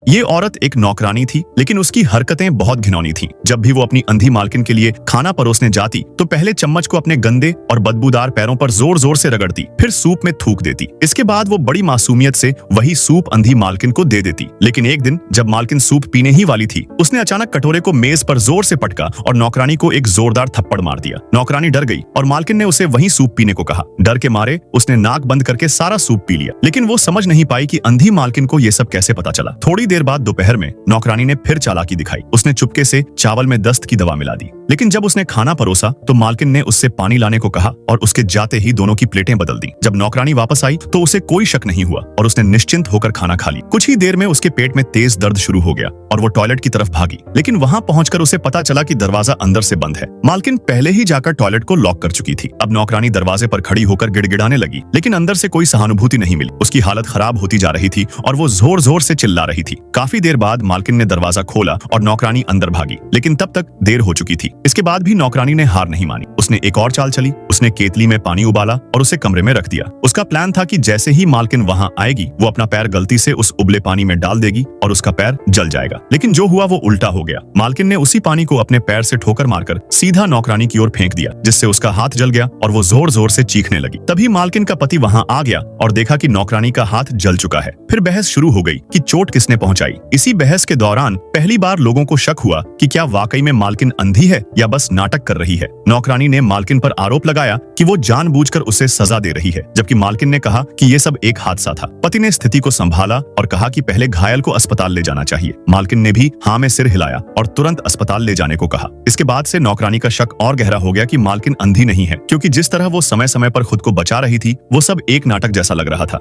ये औरत एक नौकरानी थी, लेकिन उसकी हरकतें बहुत घिनौनी थीं। जब भी वो अपनी अंधी मालकिन के लिए खाना परोसने जाती तो पहले चम्मच को अपने गंदे और बदबूदार पैरों पर जोर जोर से रगड़ती, फिर सूप में थूक देती। इसके बाद वो बड़ी मासूमियत से वही सूप अंधी मालकिन को दे देती। लेकिन एक दिन जब मालकिन सूप पीने ही वाली थी, उसने अचानक कटोरे को मेज पर जोर से पटका और नौकरानी को एक जोरदार थप्पड़ मार दिया। नौकरानी डर गई और मालकिन ने उसे वही सूप पीने को कहा। डर के मारे उसने नाक बंद करके सारा सूप पी लिया, लेकिन वो समझ नहीं पाई कि अंधी मालकिन को ये सब कैसे पता चला। थोड़ी देर बाद दोपहर में नौकरानी ने फिर चालाकी दिखाई। उसने चुपके से चावल में दस्त की दवा मिला दी, लेकिन जब उसने खाना परोसा तो मालकिन ने उससे पानी लाने को कहा और उसके जाते ही दोनों की प्लेटें बदल दी। जब नौकरानी वापस आई तो उसे कोई शक नहीं हुआ और उसने निश्चिंत होकर खाना खा ली। कुछ ही देर में उसके पेट में तेज दर्द शुरू हो गया और वो टॉयलेट की तरफ भागी, लेकिन वहां पहुंचकर उसे पता चला कि दरवाजा अंदर से बंद है। मालकिन पहले ही जाकर टॉयलेट को लॉक कर चुकी थी। अब नौकरानी दरवाजे पर खड़ी होकर गिड़गिड़ाने लगी, लेकिन अंदर से कोई सहानुभूति नहीं मिली। उसकी हालत खराब होती जा रही थी और वो जोर जोर से चिल्ला रही थी। काफी देर बाद मालकिन ने दरवाजा खोला और नौकरानी अंदर भागी, लेकिन तब तक देर हो चुकी थी। इसके बाद भी नौकरानी ने हार नहीं मानी। उसने एक और चाल चली। उसने केतली में पानी उबाला और उसे कमरे में रख दिया। उसका प्लान था कि जैसे ही मालकिन वहां आएगी, वो अपना पैर गलती से उस उबले पानी में डाल देगी और उसका पैर जल जाएगा। लेकिन जो हुआ वो उल्टा हो गया। मालकिन ने उसी पानी को अपने पैर से ठोकर मारकर सीधा नौकरानी की ओर फेंक दिया, जिससे उसका हाथ जल गया और वो जोर जोर से चीखने लगी। तभी मालकिन का पति वहां आ गया और देखा कि नौकरानी का हाथ जल चुका है। फिर बहस शुरू हो गई कि चोट किसने पहुंचाई। इसी बहस के दौरान पहली बार लोगों को शक हुआ कि क्या वाकई में मालकिन अंधी है या बस नाटक कर रही है। नौकरानी ने मालकिन पर आरोप लगाया कि वो जानबूझकर उसे सजा दे रही है, जबकि मालकिन ने कहा कि ये सब एक हादसा था। पति ने स्थिति को संभाला और कहा कि पहले घायल को अस्पताल ले जाना चाहिए। मालकिन ने भी हाँ में सिर हिलाया और तुरंत अस्पताल ले जाने को कहा। इसके बाद से नौकरानी का शक और गहरा हो गया कि मालकिन अंधी नहीं है, क्योंकि जिस तरह वो समय समय पर खुद को बचा रही थी, वो सब एक नाटक जैसा लग रहा था।